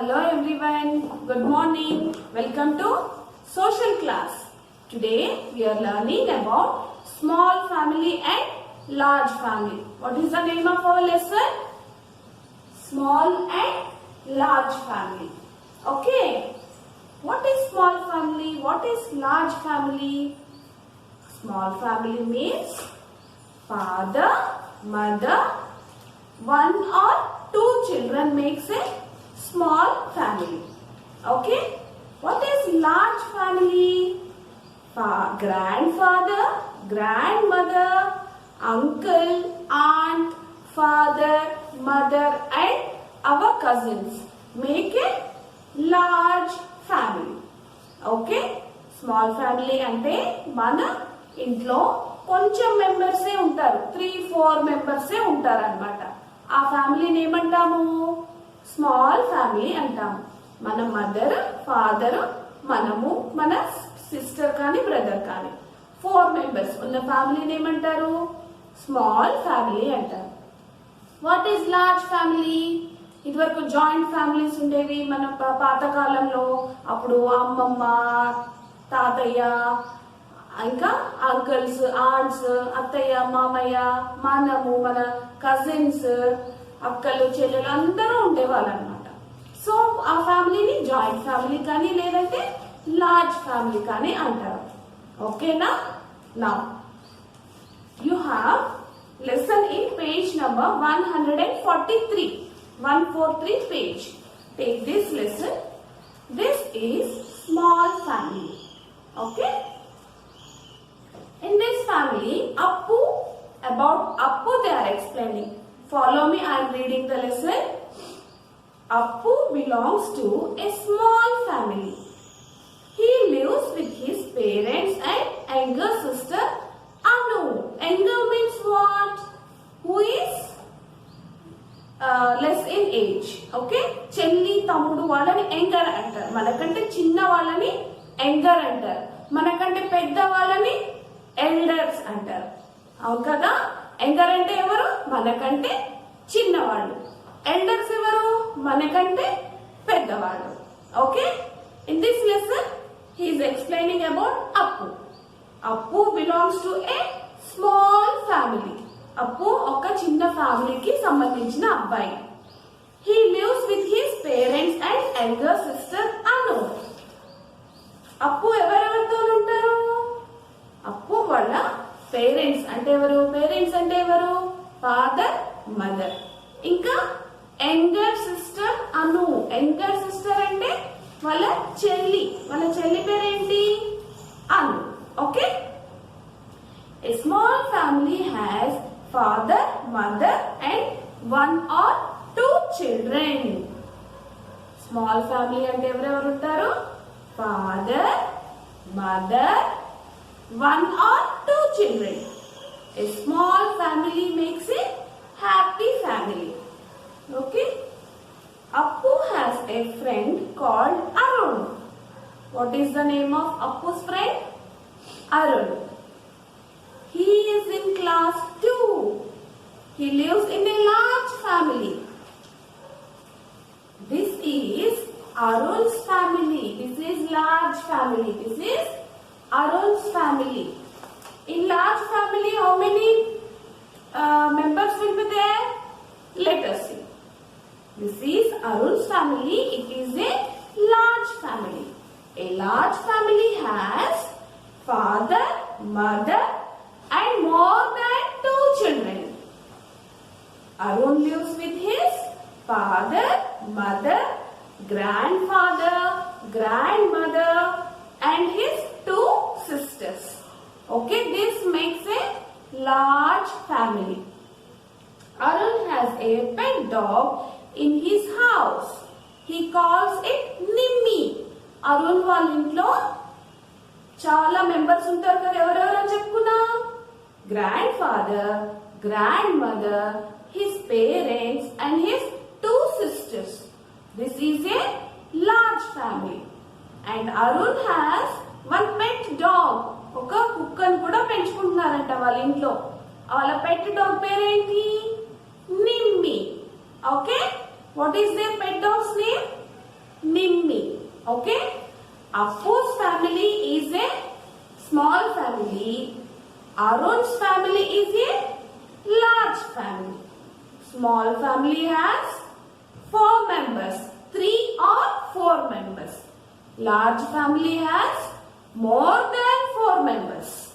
Hello everyone, good morning. Welcome to social class. Today we are learning about small family and large family. What is the name of our lesson? Small and large family. Okay. What is small family? What is large family? Small family means father, mother, one or two children makes a small family. Okay. What is large family? Grandfather, grandmother, uncle, aunt, father, mother and our cousins make a large family. Okay. Small family అంటే మన ఇంట్లో కొంచెం మెంబర్సే ఉంటారు, 3-4 మెంబర్సే ఉంటారు అన్నమాట. ఆ ఫ్యామిలీని ఏమంటాము? స్మాల్ ఫ్యామిలీ అంటాము. మన మదర్, ఫాదర్, మనము, మన సిస్టర్ కానీ బ్రదర్ కానీ 4 మెంబర్స్ ఉన్న ఫ్యామిలీని ఏమంటారు? స్మాల్ ఫ్యామిలీ అంటారు. What is large family? ఇదివరకు జాయింట్ ఫ్యామిలీస్ ఉండేవి మన పాతకాలంలో. అప్పుడు అమ్మమ్మ, తాతయ్య, ఇంకా అంకల్స్, ఆంట్స్, అత్తయ్య, మామయ్య, మనము, మన కజిన్స్, అక్కలు, చెల్లెలు అందరూ ఉండేవాళ్ళు అనమాట. సో ఆ ఫ్యామిలీని జాయింట్ ఫ్యామిలీ కానీ లేదంటే లార్జ్ ఫ్యామిలీ కానీ అంటారు. ఓకేనా? Now you have lesson in page number 143. 143 page. Take this lesson. This is small family. Okay? In this family, about Appu they are explaining. Follow me, I am reading the lesson. Appu belongs to a small family. He lives with his parents and younger sister Anu. Younger means what? Who is less in age. Okay? చెల్లి, తమ్ముడు వాళ్ళని younger అంటారు. మనకంటే చిన్న వాళ్ళని younger అంటారు. మనకంటే పెద్ద వాళ్ళని ఎల్డర్స్ అంటారు. అవును కదా? యంగర్ అంటే ఎవరు? మనకంటే చిన్నవాళ్ళు. ఎల్డర్స్ ఎవరు? మనకంటే పెద్దవాళ్ళు. Okay? In this lesson he is explaining about Appu. Appu belongs to a small family. Appu ఒక చిన్న ఫ్యామిలీకి సంబంధించిన అబ్బాయి. He lives with his parents and younger sister Anu. Appu ఎవరెవరితో ఉంటారు? అప్పు వాళ్ళ పేరెంట్స్ అంటే ఎవరు? పేరెంట్స్ అంటే ఎవరు? ఫాదర్, మదర్, ఇంకా యంగర్ సిస్టర్ అను. యంగర్ సిస్టర్ అంటే వాళ్ళ చెల్లి. వాళ్ళ చెల్లి పేరేంటి? అను. Okay? A small family has father, mother and one or two children. Small family అంటే ఎవరెవరు ఉంటారు? Father, mother, one or two children. A small family makes a happy family. Okay? Appu has a friend called Arun. What is the name of Appu's friend? Arun. He is in class 2. He lives in a large family. This is Arun's family. This is large family. This is Arun's family. In large family, how many members will be there? Let us see. This is Arun's family. It is a large family. A large family has father, mother, and more than 2 children. Arun lives with his father, mother, grandfather, grandmother, and his 2 sisters. Okay, this makes a large family. Arun has a pet dog in his house. He calls it Nimmi. Arun వాళ్ళ ఇంట్లో చాలా members ఉంటారు కదా. ఎవరెవరో చెప్పుకున్నా? Grandfather, grandmother, his parents and his 2 sisters. This is a large family. And Arun has one pet dog. ఒక కుక్కను కూడా పెంచుకుంటున్నారంట వాళ్ళ ఇంట్లో. వాళ్ళ పెట్ డాగ్ పేరేంటి? Nimmi. Okay? What is their pet dog's name? Nimmi. Okay? Appu's family is a small family. Arun's family is a large family. Small family has 4 members, 3 or 4 members. Large family has more than 4 members.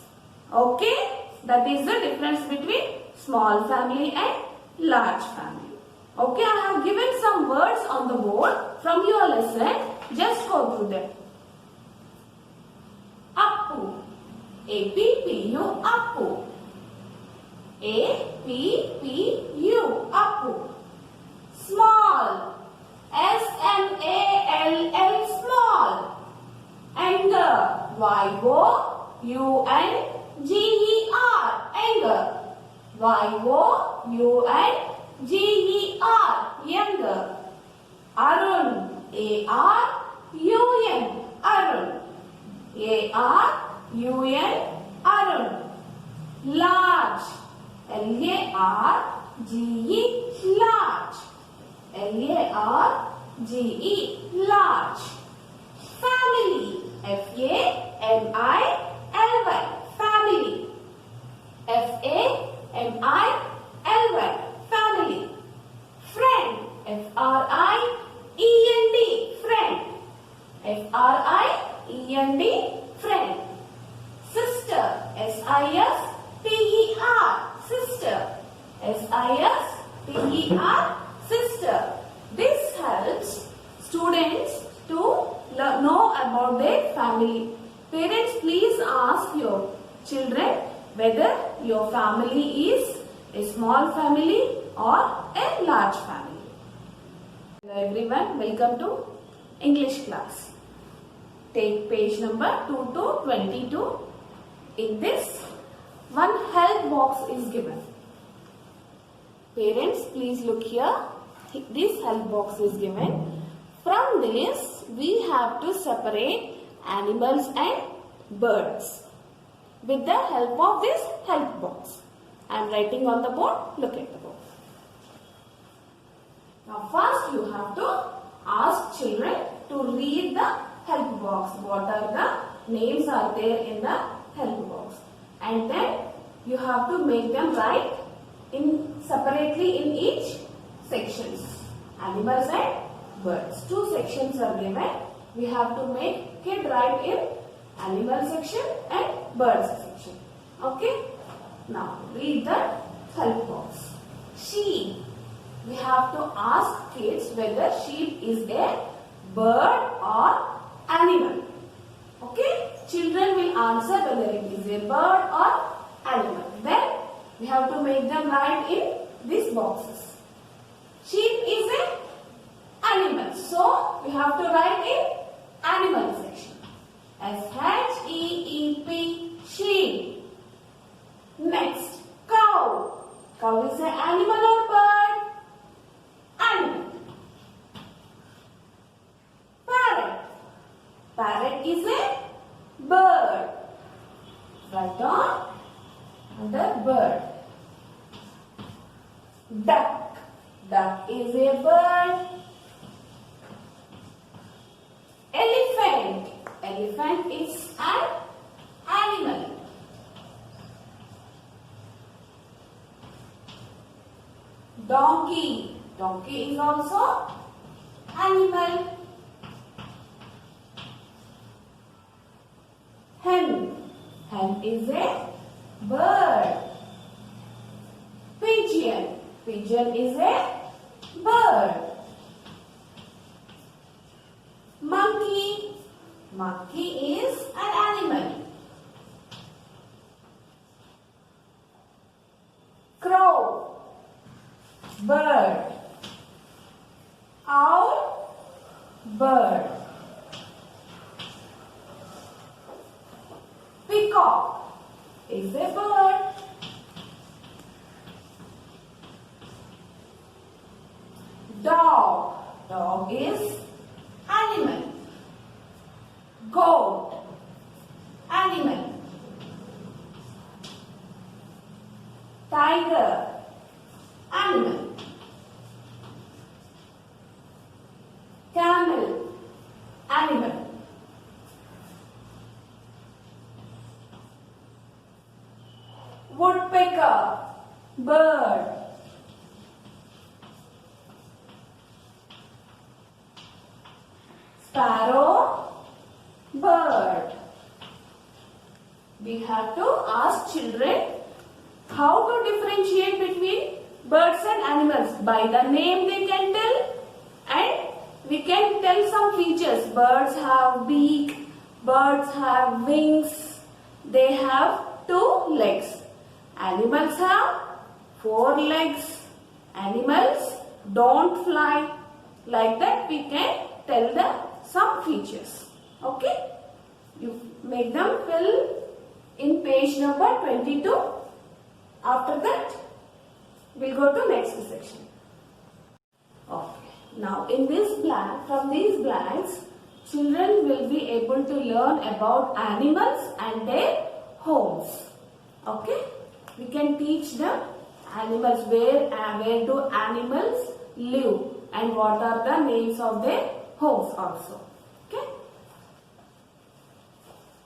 Okay? That is the difference between small family and large family. Okay, I have given some words on the board from your lesson. Just go through them. Appu. A-P-P-U. Appu. A-P-P-U. Appu. Small. S-M-A-L-L. Small. Anger. Y-O-U-N-G-E-R. Anger. Y-O-U-N-G-E-R. Younger. Arun. A-R-U-N. Arun. A-R-U-N. Arun. Large. L-A-R-G-E. Large. L-A-R-G-E. Large. Family. F-A-M-I-L-Y. Family. F-A-M-I-L-Y. Family. Friend. F-R-I-E-N-D. Friend. F-R-I-E-N-D. Friend. Sister. S-I-S-T-E-R. Sister. S-I-S-T-E-R. Sister. This helps students to know about their family. Parents, please ask your children whether your family is a small family or a large family. Hello everyone, welcome to English class. Take page number 2 to 22. In this, one help box is given. Parents, please look here. This help box is given. From this, we have to separate animals and birds with the help of this help box. I am writing on the board. Look at the board. Now first you have to ask children to read the help box. What are the names are there in the help box? And then you have to make them write separately in each sections. Animals and birds. 2 sections are given. We have to make kid write in animal section and birds section. Okay? Now read the help box. Sheep. We have to ask kids whether sheep is a bird or animal. Okay? Children will answer whether it is a bird or animal. Then we have to make them write in these boxes. Sheep is a animal. So we have to write in animal section. S-H-E-E-P. Sheep. Next, cow. Cow is an animal or bird? Animal. Parrot. Parrot is a bird. Write on under bird. Duck. Duck is a bird. Elephant. Elephant is an animal. Donkey. Donkey is also animal. Hen. Hen is a bird. Pigeon. Pigeon is a bird. Monkey. Monkey is an animal. Crow. Bird. Owl. Bird. Peacock is a bird. Dog. Dog is animal. Goat. Animal. Tiger. Animal. Camel. Woodpecker, bird. Sparrow, bird. We have to ask children how to differentiate between birds and animals. By the name they can tell, and we can tell some features. Birds have beak, birds have wings, they have 2 legs. Animals have 4 legs. Animals don't fly. Like that we can tell them some features. Okay? You make them fill in page number 22. After that, we'll go to next section. Okay. Now, in this blank, from these blanks, children will be able to learn about animals and their homes. Okay? We can teach them animals, where do animals live and what are the names of their homes also. Okay?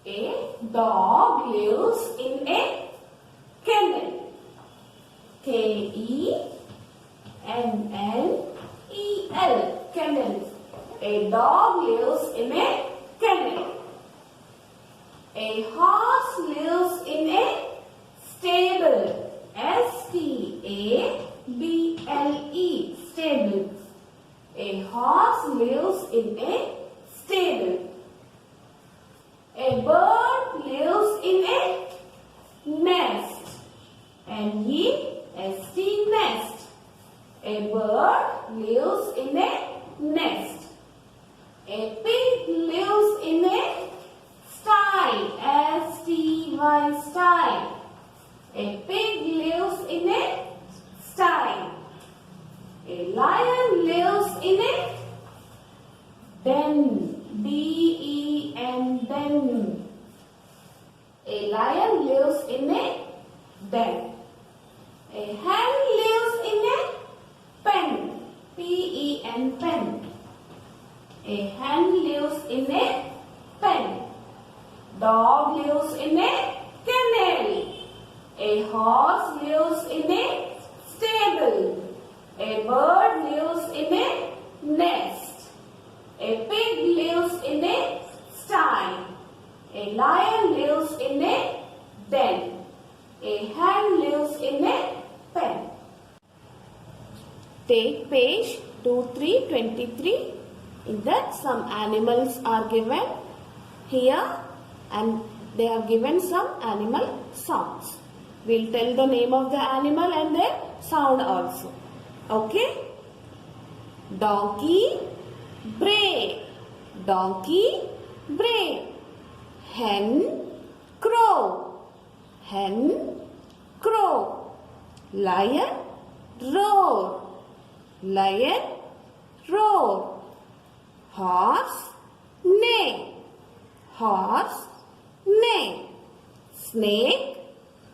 A dog lives in a kennel. Kennel. Kennel. A dog lives in a kennel. A horse lives in a stable. Stable. Stable. A horse lives in a stable. A bird lives in a nest. Nest. Nest. A bird lives in a nest. A pig lives in a sty. Sty. A pig lives in a sty. A lion lives in a den. Den. A lion lives in a den. A hen lives in a pen. Pen. A hen lives in a pen. Dog lives in a kennel. A horse lives in a stable. A bird lives in a nest. A pig lives in a sty. A lion lives in a den. A hen lives in a pen. Take page 2323. In that some animals are given here and they are given some animal sounds. We'll tell the name of the animal and their sound also. Okay? Donkey, bray. Donkey, bray. Hen, crow. Hen, crow. Lion, roar. Lion, roar. Horse, neigh. Horse, neigh. Snake,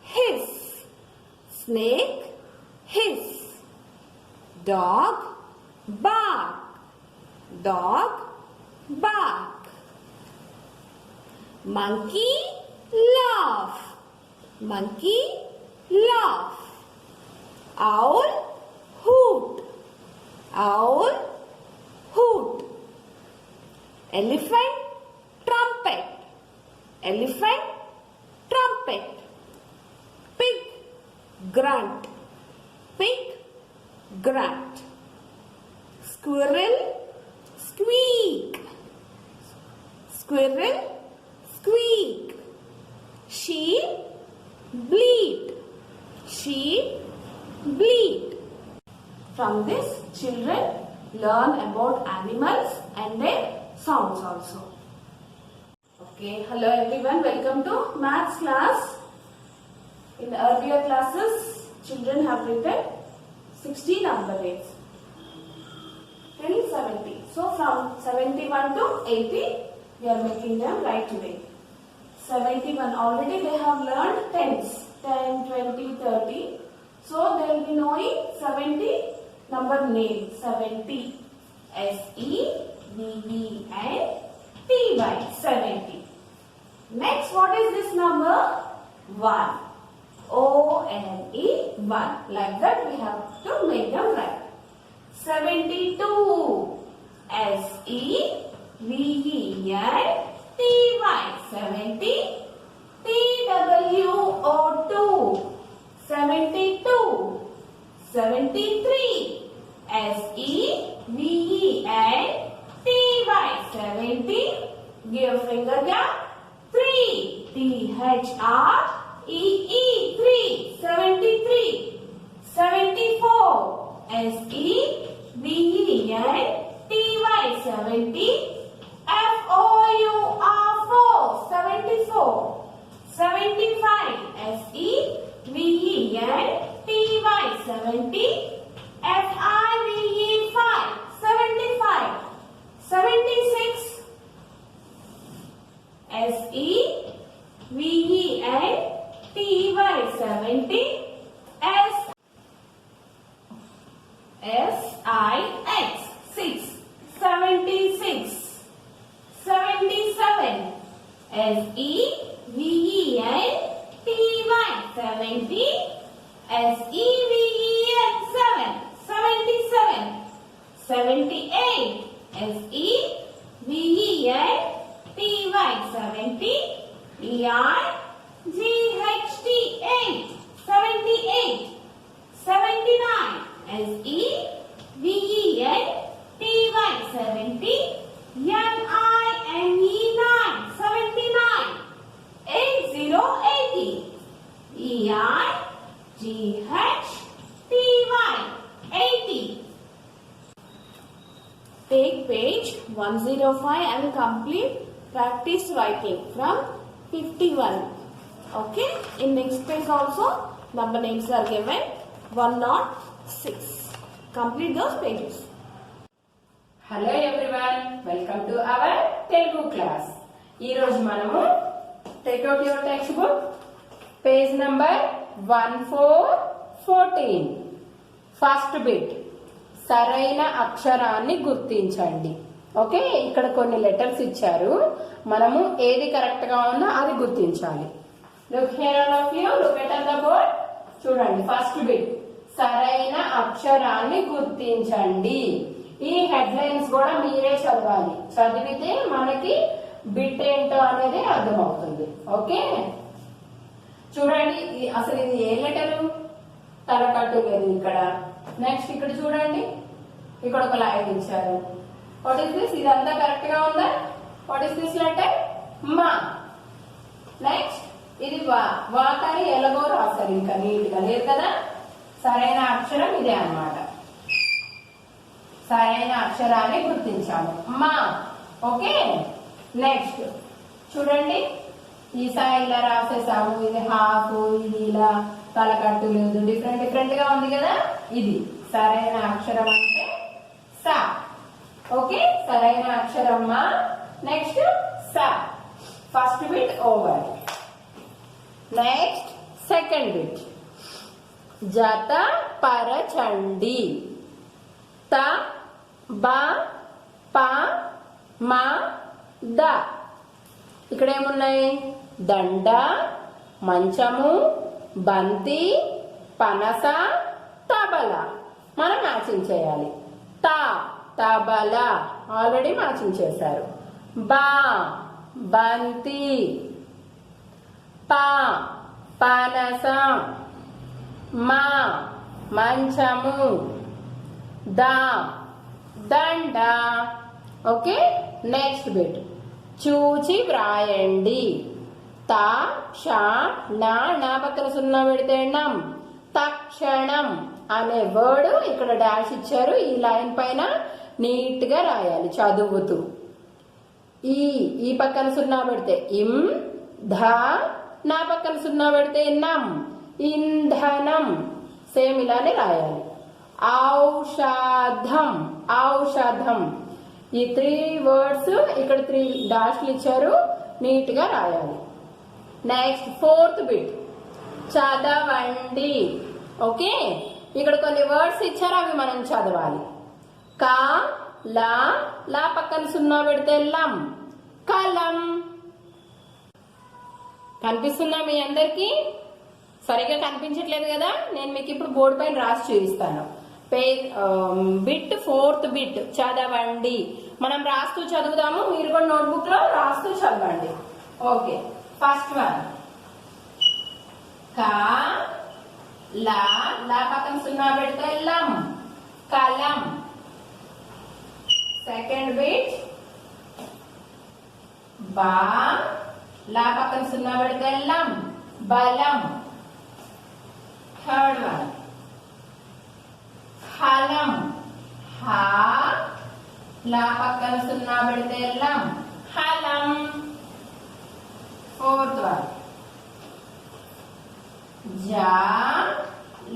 hiss. Snake, hiss. Dog, bark. Dog, bark. Monkey, laugh. Monkey, laugh. Owl, hoot. Owl, hoot. Elephant, trumpet. Elephant, trumpet. Pig, grunt. Pig, grunt. Squirrel, squeak. Squirrel, squeak. Sheep, bleat. Sheep, bleat. From this, children learn about animals and their sounds also. Okay, hello everyone, welcome to maths class. In earlier classes, children have written 60 number days till 70. So from 71 to 80, we are making them right today. 71, already they have learned tens, 10, 20, 30. So they will be knowing 70 number name, 70. S-E-V-E-N-T-Y, 70. Next, what is this number? 1. one. Like that we have to make them right. 72. SEVENTY. 70. TWO2. 72. 73. SEVENTY. 70. Give a finger gap. 3. THREE. 3. 73. 74. SEVENTY. 70. FOUR. 74. 75. SEVENTY. 70. FIVE. 75. 76. SEVENTY. 70. SIX. 6. 76. 77. SEVENTY. 70. SEVEN. 7. 77. 78. SEVENTY. 70. EIGHT. 8. 78. 79. SEVENTY. 70. NINE. 9. 79. 80. 80. EIGHTY. 80. Take page 105 and complete practice writing from 51. Okay. In next page also number names are given 106. Complete those pages. Hello everyone, welcome to our Telugu class. ఈ రోజు మనము take out your text book page number 1414. First bit, సరైన అక్షరాన్ని గుర్తించండి. Okay, ఇక్కడ కొన్ని letters ఇచ్చారు, మనము ఏది కరెక్ట్ గా ఉందో అది గుర్తించాలి. Look here all of you, look at the board. చూడండి, ఫస్ట్ బిట్, సరైన అక్షరాన్ని గుర్తించండి. ఈ హెడ్ లైన్స్ కూడా మీరే చదవాలి. చదివితే మనకి బిట్ ఏంటో అనేది అర్థమవుతుంది. ఓకే, చూడండి, అసలు ఇది ఏ లెటరు? తలకట్టు లేదు ఇక్కడ. నెక్స్ట్ ఇక్కడ చూడండి, ఇక్కడ ఒక లైన్ ఇచ్చారు. What is this? ఇదంతా కరెక్ట్ గా ఉందా? What is this letter? మా. నెక్స్ట్ ఇది వా. వా కానీ ఎలాగో రాశారు, ఇంకా నీట్ గా లేదు కదా. సరైన అక్షరం ఇదే అన్నమాట. సరైన అక్షరాన్ని గుర్తించాము, మా. ఓకే, నెక్స్ట్ చూడండి, ఈ సైడ్ ఇలా రాసేసాము. ఇది హాఫ్, ఇది ఇలా తలకట్టు లేదు, డిఫరెంట్ డిఫరెంట్ గా ఉంది కదా. ఇది సరైన అక్షరం అంటే సా. ఓకే, సరైన అక్షరం మా. నెక్స్ట్ సా. First bit over. Next second bit, జత పరచండి. త బ ప మ ద. ఇక్కడ ఏమున్నాయి? దండ, మంచము, బంతి, పనస, తబల. మనం మ్యాచింగ్ చేయాలి. త తబల ఆల్రెడీ మ్యాచింగ్ చేశారు. బ బంతి, ప పనస, మ మంచము, ద దండ. ఓకే, నెక్స్ట్ బిట్, చూచి వ్రాయండి. త ష న పక్కన సున్నా పెడితే నం. తక్షణం అనే వర్డ్ ఇక్కడ డాష్ ఇచ్చారు. ఈ లైన్ పైన నీట్ గా రాయాలి చదువుతూ. ఈ పక్కన సున్నా పెడితే ఇం. ధ నా పక్కన సున్నా పెడితే నం. ఇంధనం. సేమ్ ఇలానే రాయాలి. ఔషధం, ఔషధం. ఈ 3 వర్డ్స్ ఇక్కడ 3 డాష్లు ఇచ్చారు, నీట్ గా రాయాలి. నెక్స్ట్ ఫోర్త్ బిట్, చదవండి. ఓకే, ఇక్కడ కొన్ని వర్డ్స్ ఇచ్చారు, అవి మనం చదవాలి. క లా పక్కన సున్నా పెడితే లం. కలం. కనిపిస్తుందా మీ అందరికి? సరిగా కనిపించట్లేదు కదా, నేను మీకు ఇప్పుడు బోర్డు పైన రాసి చూపిస్తాను. బిట్ 4th బిట్ చదవండి. మనం రాస్తూ చదువుదాము, మీరు కూడా నోట్బుక్ లో రాస్తూ చదవండి. ఓకే, ఫస్ట్ వన్ కా లా, లా పక్కన సున్నా పెడితే లం, కలం. సెకండ్ బిట్ బా, లా పక్కన సున్నా పెడితే లం, బలం. థర్డ్ వన్ హలం, హా, లా పక్కన సున్నా పెడితే లం, హలం. ఫోర్త్ వన్ జా,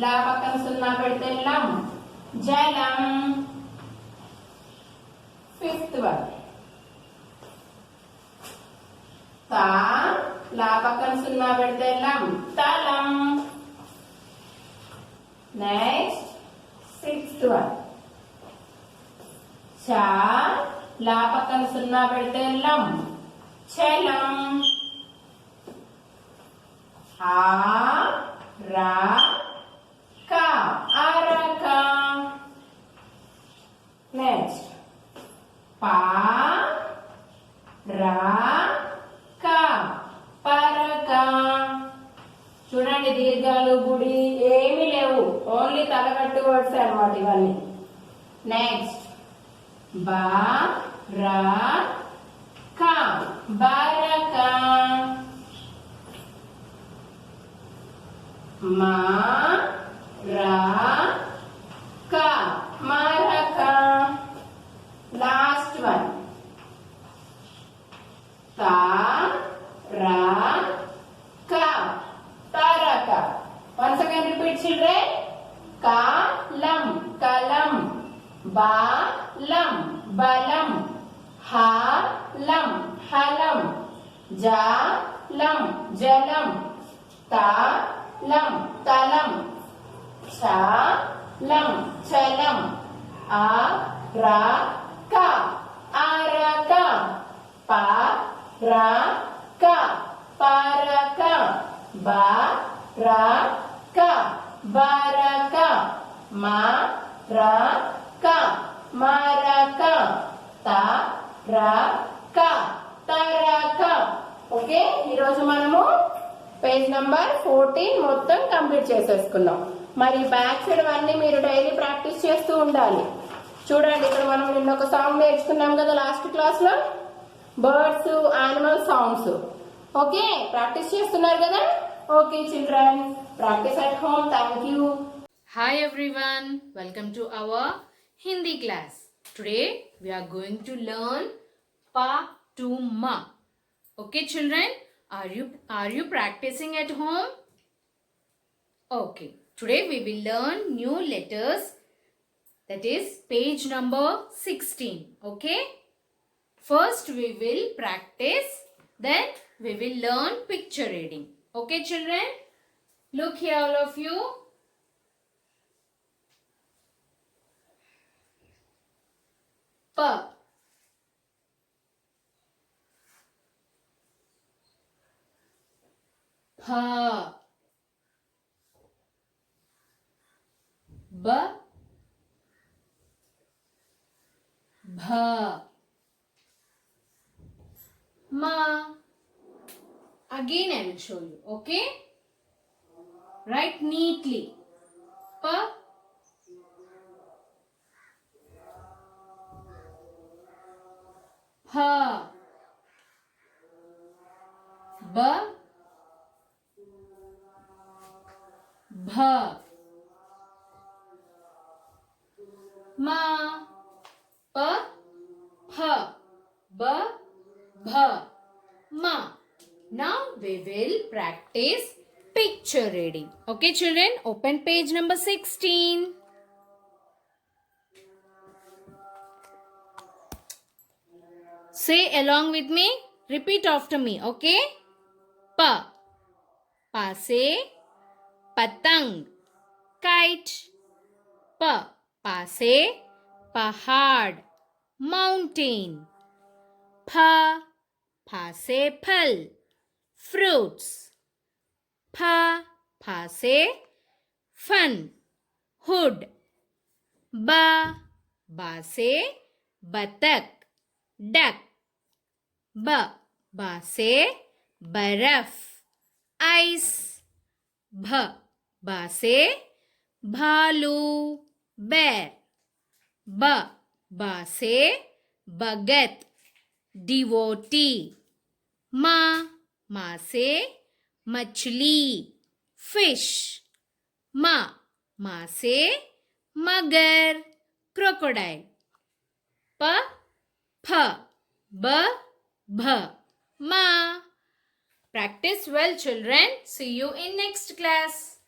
లా పక్కన సున్నా పెడితే లం, జలం. ఫిఫ్త్ వన్ తా, లా పక్కన సున్నా పెడితే లం, తలం. నెక్స్ట్ సిక్స్త్ వన్ చా, లా పక్కన సున్నా పెడితే లం, చలం. ఆ రా కా, అరక. నెక్స్ట్ పా రా కా, పరక. చూడండి, దీర్ఘాలు గుడి ఏమీ లేవు, ఓన్లీ తలకట్టు వర్డ్స్ అన్నమాట ఇవన్నీ. నెక్స్ట్ బా రా కా, బరక. మా రా కా, మరక. లాస్ట్ వన్ తా రా కా, తరక. Once again repeat children. కా లం, కలం. బా లం, బలం. హా లం, హలం. జా లం, జలం. తా లం, తలం. చా లం, చలం. ఆ రా కా, అరక. పా రా కా, పరక. బా రా కా, బరక. మా రా కా, మరక. తా రా కా, తరక. ఓకే, ఈరోజు మనము పేజ్ నంబర్ 14 మొత్తం కంప్లీట్ చేసేసుకున్నాం. మరి బ్యాక్ సైడ్ అన్ని మీరు డైలీ ప్రాక్టీస్ చేస్తూ ఉండాలి. చూడండి, ఇక్కడ మనం నిన్న ఒక సాంగ్ నేర్చుకున్నాం కదా లాస్ట్ క్లాస్ లో, birds animal songs. Okay, practice చేస్తున్నారు కదా. Okay children, practice at home. Thank you. Hi everyone, welcome to our Hindi class. Today we are going to learn pa to ma. Okay children, are you practicing at home? Okay, today we will learn new letters, that is page number 16. Okay, first we will practice, then we will learn picture reading. Okay children, look here all of you. Pa, pha, ba, bha, ma. Again I will show you. Okay, write neatly. Pa, pha, ba, bha, ma. Pa, pha, ba, bha, ma. Now we will practice picture reading. Okay children, open page number 16. Say along with me, repeat after me. Okay, pa, pa se patang, kite. Pa, pa se pahad, mountain. Pha, pha se phal, fruits. Pha, फा से fun hood बा से बतख duck बा से बर्फ ice बा से भालू बैर बा से भगत डिवोटी माँ से मछली फिश माँ से मगर क्रोकोडाइल फ ब भ ma. Practice well, children. See you in next class.